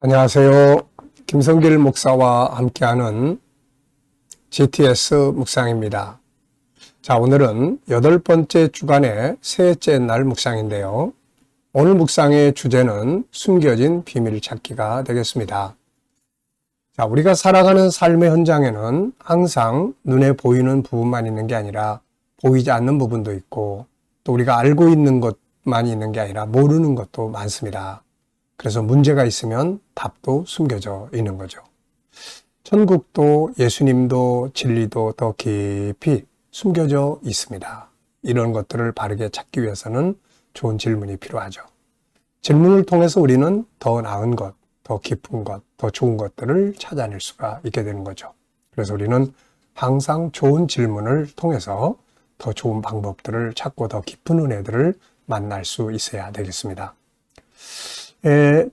안녕하세요. 김성길 목사와 함께하는 GTS 묵상입니다. 자, 오늘은 8번째 주간의 셋째 날 묵상인데요. 오늘 묵상의 주제는 숨겨진 비밀 찾기가 되겠습니다. 자, 우리가 살아가는 삶의 현장에는 항상 눈에 보이는 부분만 있는 게 아니라 보이지 않는 부분도 있고, 또 우리가 알고 있는 것만이 있는 게 아니라 모르는 것도 많습니다. 그래서 문제가 있으면 답도 숨겨져 있는 거죠. 천국도 예수님도 진리도 더 깊이 숨겨져 있습니다. 이런 것들을 바르게 찾기 위해서는 좋은 질문이 필요하죠. 질문을 통해서 우리는 더 나은 것, 더 깊은 것, 더 좋은 것들을 찾아낼 수가 있게 되는 거죠. 그래서 우리는 항상 좋은 질문을 통해서 더 좋은 방법들을 찾고 더 깊은 은혜들을 만날 수 있어야 되겠습니다.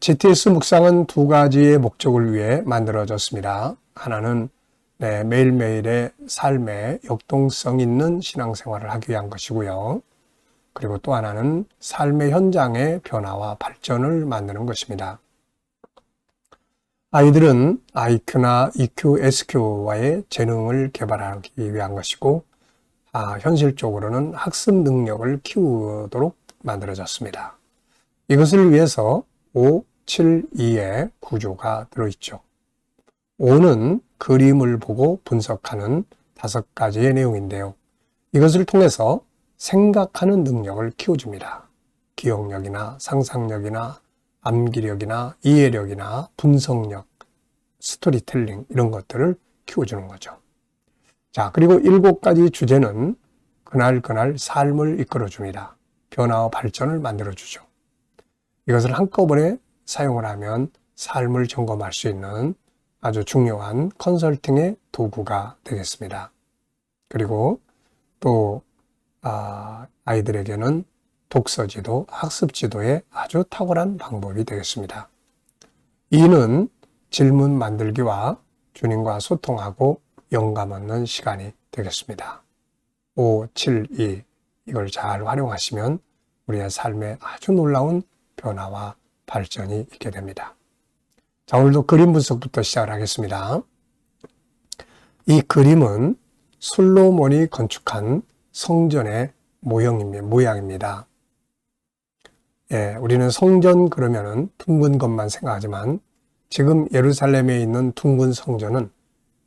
GTS 묵상은 두 가지의 목적을 위해 만들어졌습니다. 하나는 매일매일의 삶에 역동성 있는 신앙생활을 하기 위한 것이고요. 그리고 또 하나는 삶의 현장의 변화와 발전을 만드는 것입니다. 아이들은 IQ나 EQ, SQ와의 재능을 개발하기 위한 것이고, 현실적으로는 학습 능력을 키우도록 만들어졌습니다. 이것을 위해서 5, 7, 2의 구조가 들어있죠. 5는 그림을 보고 분석하는 5가지의 내용인데요. 이것을 통해서 생각하는 능력을 키워줍니다. 기억력이나 상상력이나 암기력이나 이해력이나 분석력, 스토리텔링 이런 것들을 키워주는 거죠. 자, 그리고 7가지 주제는 그날 삶을 이끌어줍니다. 변화와 발전을 만들어주죠. 이것을 한꺼번에 사용을 하면 삶을 점검할 수 있는 아주 중요한 컨설팅의 도구가 되겠습니다. 그리고 또 아이들에게는 독서지도, 학습지도의 아주 탁월한 방법이 되겠습니다. 2는 질문 만들기와 주님과 소통하고 영감 얻는 시간이 되겠습니다. 5, 7, 2 이걸 잘 활용하시면 우리의 삶에 아주 놀라운 변화와 발전이 있게 됩니다. 자, 오늘도 그림 분석부터 시작을 하겠습니다. 이 그림은 솔로몬이 건축한 성전의 모양입니다. 우리는 성전 그러면은 둥근 것만 생각하지만 지금 예루살렘에 있는 둥근 성전은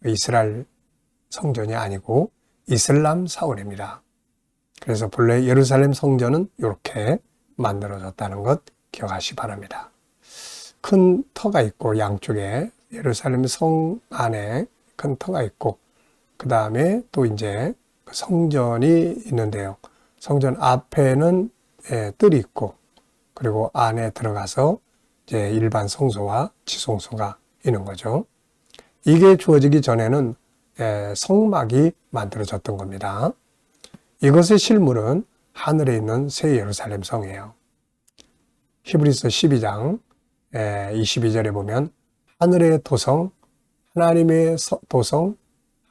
이스라엘 성전이 아니고 이슬람 사원입니다. 그래서 본래 예루살렘 성전은 이렇게 만들어졌다는 것 기억하시기 바랍니다. 큰 터가 있고 양쪽에 예루살렘 성 안에 큰 터가 있고 그 다음에 또 이제 성전이 있는데요. 성전 앞에는 뜰이 있고 그리고 안에 들어가서 이제 일반 성소와 지성소가 있는 거죠. 이게 주어지기 전에는 성막이 만들어졌던 겁니다. 이것의 실물은 하늘에 있는 새 예루살렘 성이에요. 히브리서 12장 22절에 보면 하늘의 도성, 하나님의 도성,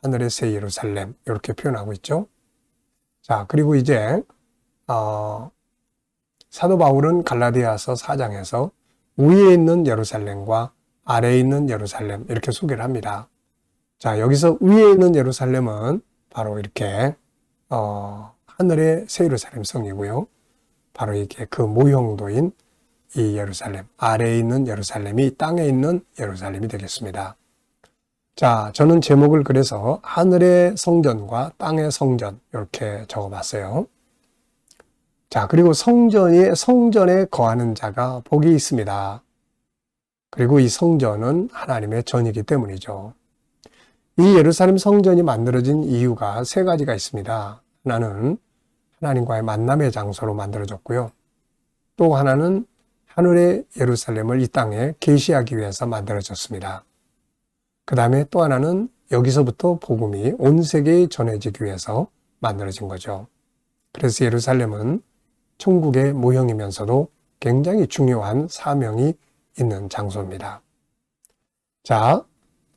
하늘의 새 예루살렘 이렇게 표현하고 있죠. 자, 그리고 이제 사도 바울은 갈라디아서 4장에서 위에 있는 예루살렘과 아래에 있는 예루살렘 이렇게 소개를 합니다. 자, 여기서 위에 있는 예루살렘은 바로 이렇게 하늘의 새 예루살렘 성이고요. 바로 이게 그 모형도인 이 예루살렘, 아래에 있는 예루살렘이 땅에 있는 예루살렘이 되겠습니다. 자, 저는 제목을 그래서 하늘의 성전과 땅의 성전 이렇게 적어봤어요. 자, 그리고 성전에 거하는 자가 복이 있습니다. 그리고 이 성전은 하나님의 전이기 때문이죠. 이 예루살렘 성전이 만들어진 이유가 3가지가 있습니다. 하나는 하나님과의 만남의 장소로 만들어졌고요. 또 하나는 하늘의 예루살렘을 이 땅에 계시하기 위해서 만들어졌습니다. 그 다음에 또 하나는 여기서부터 복음이 온 세계에 전해지기 위해서 만들어진 거죠. 그래서 예루살렘은 천국의 모형이면서도 굉장히 중요한 사명이 있는 장소입니다. 자,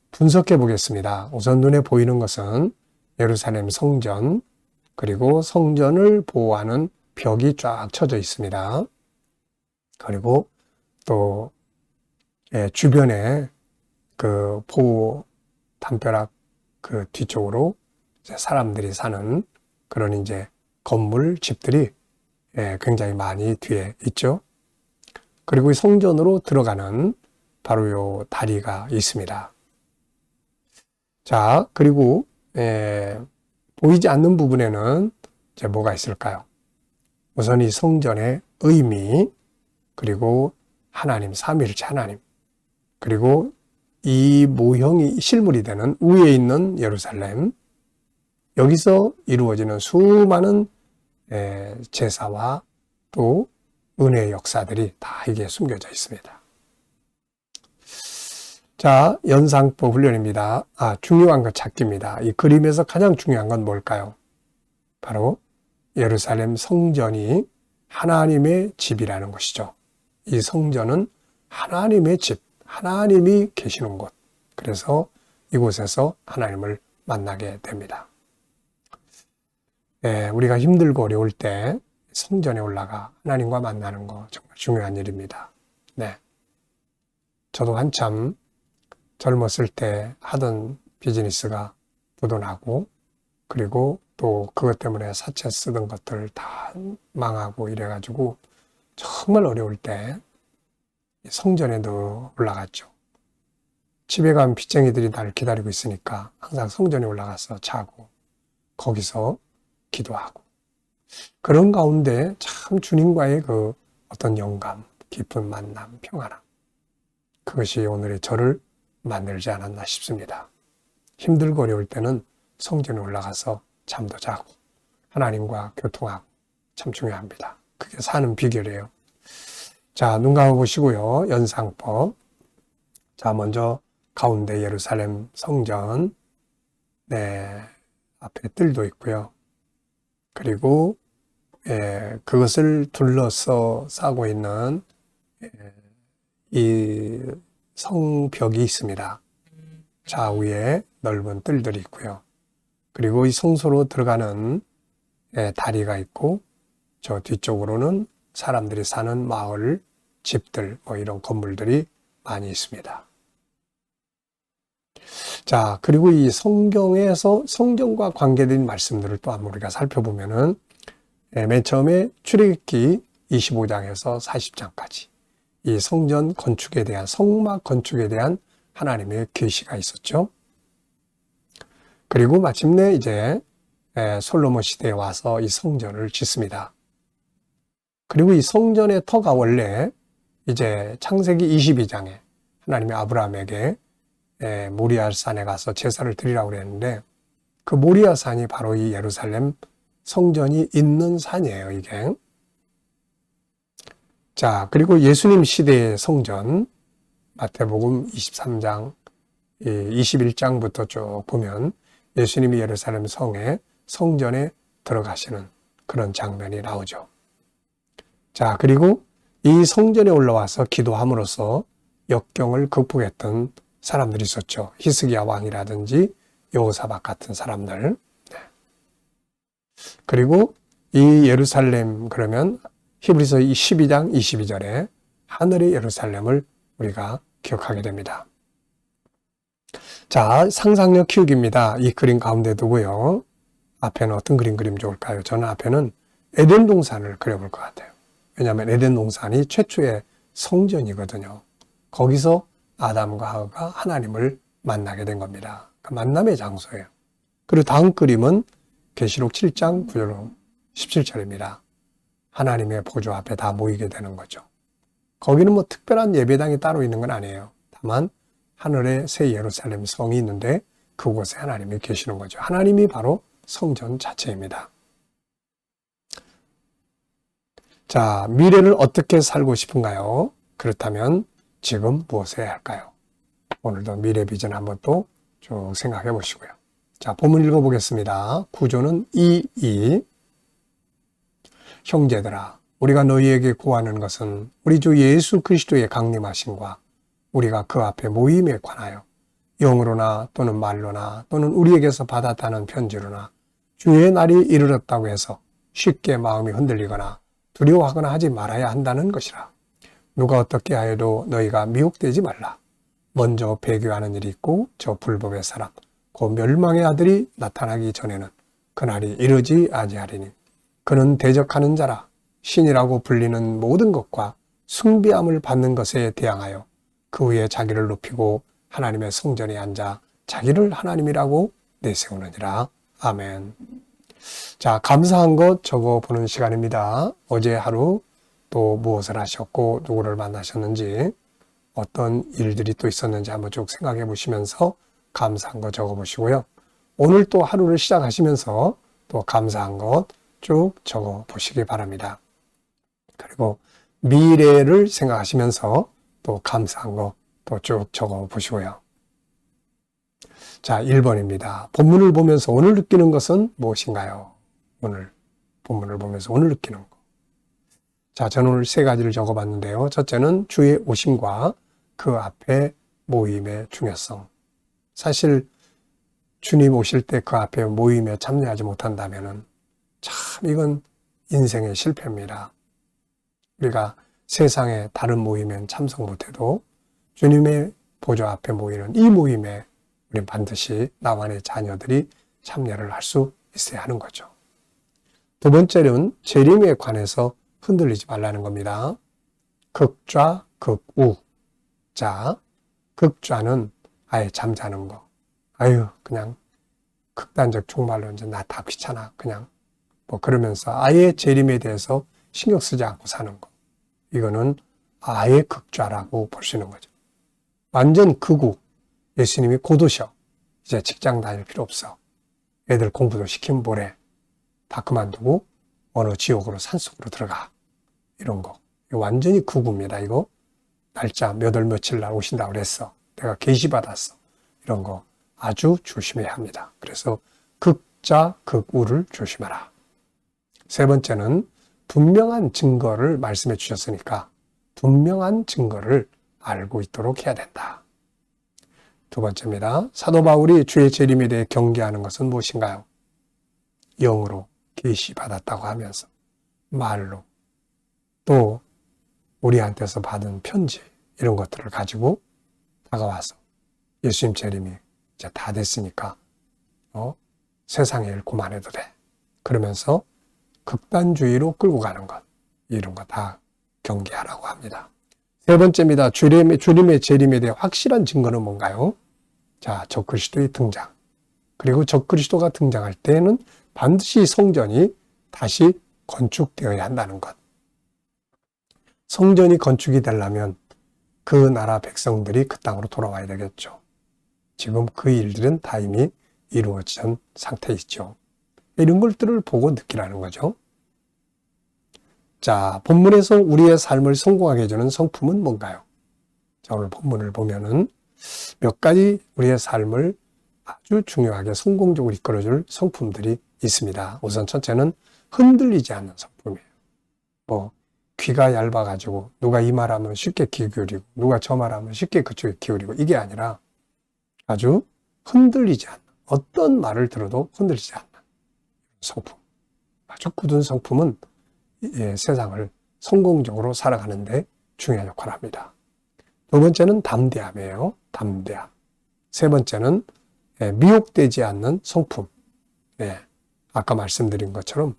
분석해 보겠습니다. 우선 눈에 보이는 것은 예루살렘 성전, 그리고 성전을 보호하는 벽이 쫙 쳐져 있습니다. 그리고 또 주변에 그 포 담벼락 그 뒤쪽으로 이제 사람들이 사는 그런 이제 건물, 집들이 굉장히 많이 뒤에 있죠. 그리고 이 성전으로 들어가는 바로 요 다리가 있습니다. 자, 그리고 보이지 않는 부분에는 이제 뭐가 있을까요? 우선 이 성전의 의미, 그리고 하나님, 삼위일체 하나님, 그리고 이 모형이 실물이 되는 위에 있는 예루살렘, 여기서 이루어지는 수많은 제사와 또 은혜의 역사들이 다 이게 숨겨져 있습니다. 자, 연상법 훈련입니다. 중요한 것 찾기입니다. 이 그림에서 가장 중요한 건 뭘까요? 바로 예루살렘 성전이 하나님의 집이라는 것이죠. 이 성전은 하나님의 집, 하나님이 계시는 곳. 그래서 이곳에서 하나님을 만나게 됩니다. 우리가 힘들고 어려울 때 성전에 올라가 하나님과 만나는 거 정말 중요한 일입니다. 네. 저도 한참 젊었을 때 하던 비즈니스가 부도나고, 그리고 또 그것 때문에 사채 쓰던 것들 다 망하고 이래가지고 정말 어려울 때 성전에도 올라갔죠. 집에 가면 빚쟁이들이 나를 기다리고 있으니까 항상 성전에 올라가서 자고 거기서 기도하고, 그런 가운데 참 주님과의 그 어떤 영감, 깊은 만남, 평안함, 그것이 오늘의 저를 만들지 않았나 싶습니다. 힘들고 어려울 때는 성전에 올라가서 잠도 자고 하나님과 교통하고 참 중요합니다. 그게 사는 비결이에요. 자, 눈 감아보시고요. 연상법. 자, 먼저 가운데 예루살렘 성전, 앞에 뜰도 있고요. 그리고 그것을 둘러서 싸고 있는 이 성벽이 있습니다. 좌우에 넓은 뜰들이 있고요. 그리고 이 성소로 들어가는 다리가 있고, 저 뒤쪽으로는 사람들이 사는 마을, 집들, 뭐 이런 건물들이 많이 있습니다. 자, 그리고 이 성경에서 성전과 관계된 말씀들을 또 한번 우리가 살펴보면은, 맨 처음에 출애굽기 25장에서 40장까지 이 성전 건축에 대한, 성막 건축에 대한 하나님의 계시가 있었죠. 그리고 마침내 이제 솔로몬 시대에 와서 이 성전을 짓습니다. 그리고 이 성전의 터가 원래 이제 창세기 22장에 하나님이 아브라함에게 모리아산에 가서 제사를 드리라고 그랬는데, 그 모리아산이 바로 이 예루살렘 성전이 있는 산이에요, 이게. 자, 그리고 예수님 시대의 성전, 마태복음 23장, 21장부터 쭉 보면 예수님이 예루살렘 성전에 들어가시는 그런 장면이 나오죠. 자, 그리고 이 성전에 올라와서 기도함으로써 역경을 극복했던 사람들이 있었죠. 히스기야 왕이라든지 여호사밧 같은 사람들. 그리고 이 예루살렘, 그러면 히브리서 12장 22절에 하늘의 예루살렘을 우리가 기억하게 됩니다. 자, 상상력 키우기입니다. 이 그림 가운데 두고요. 앞에는 어떤 그림 그리면 좋을까요? 저는 앞에는 에덴 동산을 그려볼 것 같아요. 왜냐하면 에덴 동산이 최초의 성전이거든요. 거기서 아담과 하와가 하나님을 만나게 된 겁니다. 그 만남의 장소예요. 그리고 다음 그림은 계시록 7장 9절 17절입니다. 하나님의 보좌 앞에 다 모이게 되는 거죠. 거기는 뭐 특별한 예배당이 따로 있는 건 아니에요. 다만 하늘에 새 예루살렘 성이 있는데 그곳에 하나님이 계시는 거죠. 하나님이 바로 성전 자체입니다. 자, 미래를 어떻게 살고 싶은가요? 그렇다면 지금 무엇을 해야 할까요? 오늘도 미래 비전 한번 또 쭉 생각해 보시고요. 자, 본문 읽어보겠습니다. 구조는 2:2. 형제들아, 우리가 너희에게 구하는 것은 우리 주 예수 그리스도의 강림하심과 우리가 그 앞에 모임에 관하여 영으로나 또는 말로나 또는 우리에게서 받았다는 편지로나 주의 날이 이르렀다고 해서 쉽게 마음이 흔들리거나 두려워하거나 하지 말아야 한다는 것이라. 누가 어떻게 하여도 너희가 미혹되지 말라. 먼저 배교하는 일이 있고 저 불법의 사람 곧 멸망의 아들이 나타나기 전에는 그날이 이르지 아니하리니 그는 대적하는 자라 신이라고 불리는 모든 것과 숭배함을 받는 것에 대항하여 그 위에 자기를 높이고 하나님의 성전에 앉아 자기를 하나님이라고 내세우느니라. 아멘. 자, 감사한 것 적어보는 시간입니다. 어제 하루 또 무엇을 하셨고 누구를 만나셨는지 어떤 일들이 또 있었는지 한번 쭉 생각해 보시면서 감사한 것 적어보시고요. 오늘 또 하루를 시작하시면서 또 감사한 것 쭉 적어보시기 바랍니다. 그리고 미래를 생각하시면서 또 감사한 것 또 쭉 적어보시고요. 자, 1번입니다. 본문을 보면서 오늘 느끼는 것은 무엇인가요? 오늘 본문을 보면서 오늘 느끼는 것. 자, 저는 오늘 3가지를 적어봤는데요. 첫째는 주의 오심과 그 앞에 모임의 중요성. 사실 주님 오실 때 그 앞에 모임에 참여하지 못한다면 참 이건 인생의 실패입니다. 우리가 세상의 다른 모임엔 참석 못해도 주님의 보좌 앞에 모이는 이 모임에 우리는 반드시 나와 내 자녀들이 참여를 할 수 있어야 하는 거죠. 두 번째는 재림에 관해서 흔들리지 말라는 겁니다. 극좌, 극우. 자, 극좌는 아예 잠자는 거. 아유, 그냥 극단적 종말로 이제 나 다 귀찮아. 그냥 뭐 그러면서 아예 재림에 대해서 신경 쓰지 않고 사는 거. 이거는 아예 극좌라고 볼 수 있는 거죠. 완전 극우. 예수님이 곧 오셔. 이제 직장 다닐 필요 없어. 애들 공부도 시키면 뭐래. 다 그만두고 어느 지옥으로 산속으로 들어가. 이런 거. 이거 완전히 극우입니다. 이거 날짜 몇 월 며칠 날 오신다고 그랬어. 내가 계시받았어. 이런 거 아주 조심해야 합니다. 그래서 극자, 극우를 조심하라. 세 번째는 분명한 증거를 말씀해 주셨으니까 분명한 증거를 알고 있도록 해야 된다. 두 번째입니다. 사도 바울이 주의 재림에 대해 경계하는 것은 무엇인가요? 영으로 계시받았다고 하면서 말로 또 우리한테서 받은 편지 이런 것들을 가지고 다가와서 예수님 재림이 이제 다 됐으니까 세상의 일 그만해도 돼. 그러면서 극단주의로 끌고 가는 것 이런 거 다 경계하라고 합니다. 세 번째입니다. 주님의 재림에 대해 확실한 증거는 뭔가요? 자, 적그리스도의 등장. 그리고 적그리스도가 등장할 때에는 반드시 성전이 다시 건축되어야 한다는 것. 성전이 건축이 되려면 그 나라 백성들이 그 땅으로 돌아와야 되겠죠. 지금 그 일들은 다 이미 이루어진 상태에 있죠. 이런 것들을 보고 느끼라는 거죠. 자, 본문에서 우리의 삶을 성공하게 해주는 성품은 뭔가요? 자, 오늘 본문을 보면은 몇 가지 우리의 삶을 아주 중요하게 성공적으로 이끌어줄 성품들이 있습니다. 우선 첫째는 흔들리지 않는 성품이에요. 뭐 귀가 얇아가지고 누가 이 말하면 쉽게 귀 기울이고 누가 저 말하면 쉽게 그쪽에 기울이고 이게 아니라 아주 흔들리지 않는 어떤 말을 들어도 흔들리지 않는 성품. 아주 굳은 성품은 세상을 성공적으로 살아가는데 중요한 역할을 합니다. 두 번째는 담대함이에요. 담대함. 세 번째는 미혹되지 않는 성품. 아까 말씀드린 것처럼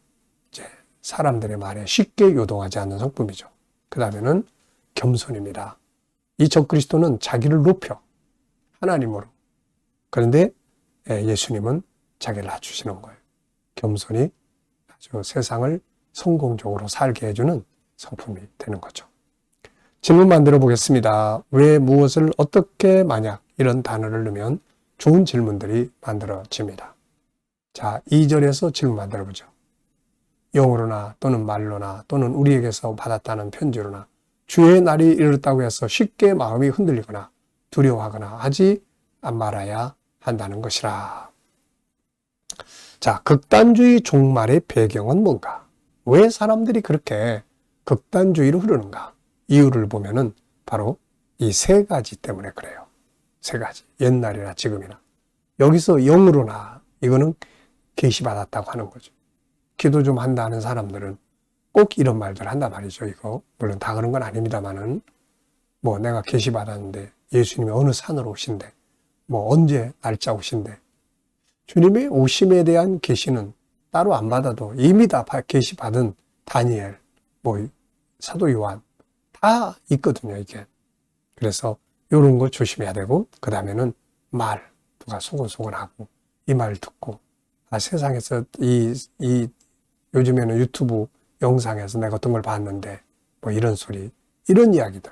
이제 사람들의 말에 쉽게 요동하지 않는 성품이죠. 그 다음에는 겸손입니다. 이 적그리스도는 자기를 높여 하나님으로. 그런데 예수님은 자기를 낮추시는 거예요. 겸손이 아주 세상을 성공적으로 살게 해주는 성품이 되는 거죠. 질문 만들어 보겠습니다. 왜, 무엇을, 어떻게, 만약 이런 단어를 넣으면 좋은 질문들이 만들어집니다. 자, 2절에서 질문 만들어 보죠. 영으로나 또는 말로나 또는 우리에게서 받았다는 편지로나 주의 날이 이르렀다고 해서 쉽게 마음이 흔들리거나 두려워하거나 하지 말아야 한다는 것이라. 자, 극단주의 종말의 배경은 뭔가? 왜 사람들이 그렇게 극단주의로 흐르는가? 이유를 보면은 바로 이 3가지 때문에 그래요. 3가지. 옛날이나 지금이나. 여기서 영으로나 이거는 계시받았다고 하는 거죠. 기도 좀 한다 하는 사람들은 꼭 이런 말들 한단 말이죠. 이거 물론 다 그런 건 아닙니다만은 뭐 내가 계시 받았는데 예수님이 어느 산으로 오신대, 뭐 언제 날짜 오신대. 주님의 오심에 대한 계시는 따로 안 받아도 이미 다 계시 받은 다니엘, 뭐 사도 요한 다 있거든요. 이게 그래서 이런 거 조심해야 되고, 그 다음에는 말 누가 소곤소곤하고 이 말 듣고 세상에서 요즘에는 유튜브 영상에서 내가 어떤 걸 봤는데 뭐 이런 소리, 이런 이야기들.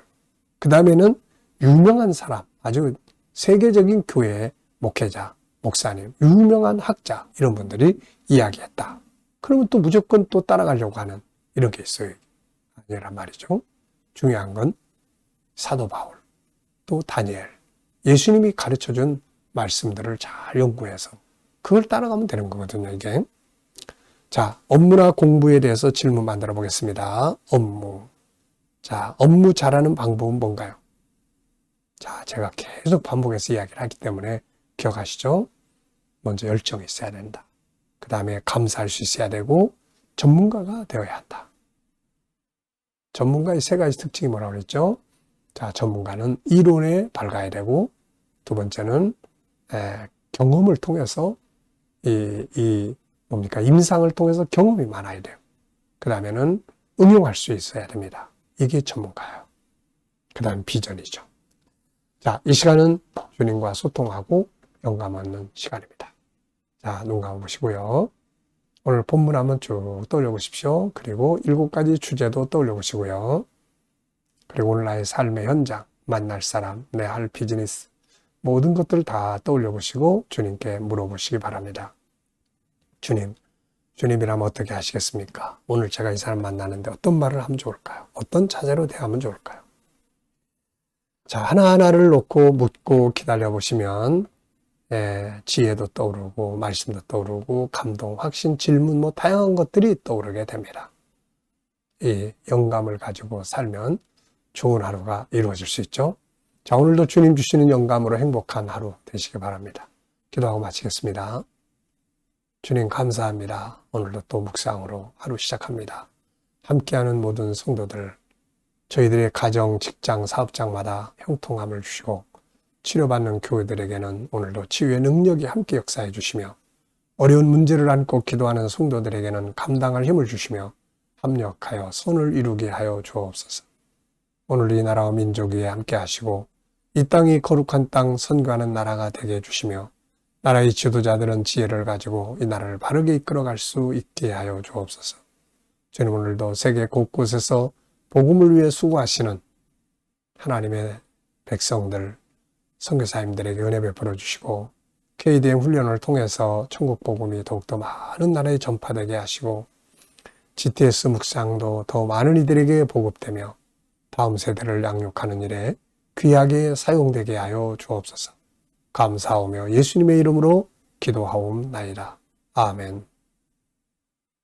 그 다음에는 유명한 사람, 아주 세계적인 교회의 목회자, 목사님, 유명한 학자 이런 분들이 이야기했다. 그러면 또 무조건 또 따라가려고 하는 이런 게 있어요. 아니란 말이죠. 중요한 건 사도 바울, 또 다니엘, 예수님이 가르쳐준 말씀들을 잘 연구해서 그걸 따라가면 되는 거거든요, 이게. 자, 업무나 공부에 대해서 질문 만들어 보겠습니다. 업무. 자, 업무 잘하는 방법은 뭔가요? 자, 제가 계속 반복해서 이야기를 하기 때문에 기억하시죠? 먼저 열정이 있어야 된다. 그 다음에 감사할 수 있어야 되고, 전문가가 되어야 한다. 전문가의 세 가지 특징이 뭐라고 그랬죠? 자, 전문가는 이론에 밝아야 되고, 두 번째는 경험을 통해서 임상을 통해서 경험이 많아야 돼요. 그 다음에는 응용할 수 있어야 됩니다. 이게 전문가예요. 그 다음 비전이죠. 자, 이 시간은 주님과 소통하고 영감 얻는 시간입니다. 자, 눈 감아보시고요. 오늘 본문 한번 쭉 떠올려 보십시오. 그리고 7가지 주제도 떠올려 보시고요. 그리고 오늘 나의 삶의 현장, 만날 사람, 내 할 비즈니스, 모든 것들을 다 떠올려 보시고 주님께 물어보시기 바랍니다. 주님이라면 어떻게 하시겠습니까? 오늘 제가 이 사람 만나는데 어떤 말을 하면 좋을까요? 어떤 자세로 대하면 좋을까요? 자, 하나하나를 놓고 묻고 기다려 보시면 지혜도 떠오르고 말씀도 떠오르고 감동, 확신, 질문 뭐 다양한 것들이 떠오르게 됩니다. 이 영감을 가지고 살면 좋은 하루가 이루어질 수 있죠. 자, 오늘도 주님 주시는 영감으로 행복한 하루 되시기 바랍니다. 기도하고 마치겠습니다. 주님 감사합니다. 오늘도 또 묵상으로 하루 시작합니다. 함께하는 모든 성도들, 저희들의 가정, 직장, 사업장마다 형통함을 주시고 치료받는 교회들에게는 오늘도 치유의 능력이 함께 역사해 주시며 어려운 문제를 안고 기도하는 성도들에게는 감당할 힘을 주시며 합력하여 선을 이루게 하여 주옵소서. 오늘 이 나라와 민족 위에 함께 하시고 이 땅이 거룩한 땅 선교하는 나라가 되게 해주시며 나라의 지도자들은 지혜를 가지고 이 나라를 바르게 이끌어갈 수 있게 하여 주옵소서. 주님 오늘도 세계 곳곳에서 복음을 위해 수고하시는 하나님의 백성들, 선교사님들에게 은혜 베풀어 주시고 KDM 훈련을 통해서 천국 복음이 더욱더 많은 나라에 전파되게 하시고 GTS 묵상도 더 많은 이들에게 보급되며 다음 세대를 양육하는 일에 귀하게 사용되게 하여 주옵소서. 감사하며 예수님의 이름으로 기도하옵나이다. 아멘.